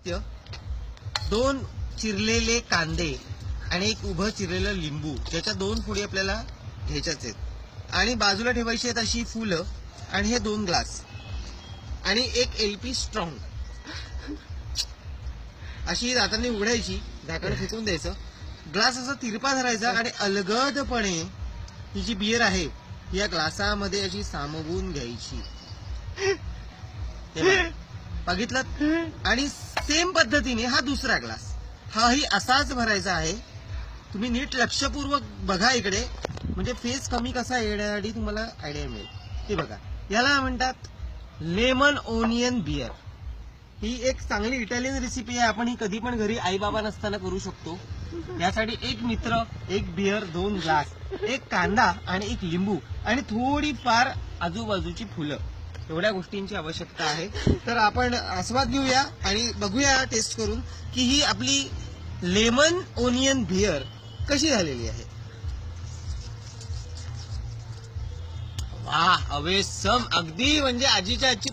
साहित्य 2 चिरलेले कांदे आणि एक उभं चिरलेलं लिंबू, ज्याच्या 2 फोडी आपल्याला घ्यायच्याच आहेत आणि बाजूला ठेवायची आहेत अशी फुलं आणि हे 2 ग्लास आणि एक LP स्ट्रॉंग. अशी दातांनी उघडायची, झाकण फेकून द्यायचं, ग्लास असा तिरपा धरायचा आणि अलगदपणे ही जी बियर आहे या ग्लासामध्ये अशी सामावून घ्यायची. बघितलं? आणि सेम पद्धतीने हा दुसरा ग्लास, हाही असाच भरायचा आहे. तुम्ही नीट लक्षपूर्वक बघा इकडे, म्हणजे फेस कमी कसा येण्यासाठी तुम्हाला आयडिया मिळेल. हे बघा, याला म्हणतात लेमन ओनियन बियर. ही एक चांगली इटालियन रेसिपी आहे. आपण ही कधी पण घरी आई बाबा नसताना करू शकतो. यासाठी एक मित्र, एक बियर, 2 ग्लास, एक कांदा आणि एक लिंबू आणि थोडी फार आजूबाजूची फुलं, एवढ्या गोष्टींची आवश्यकता आहे. तर आपण आस्वाद घेऊया आणि बघूया टेस्ट करून की ही आपली लेमन ओनियन बियर कशी झालेली आहे. वाह, अवेसम, अगदी म्हणजे आजीच्या आजची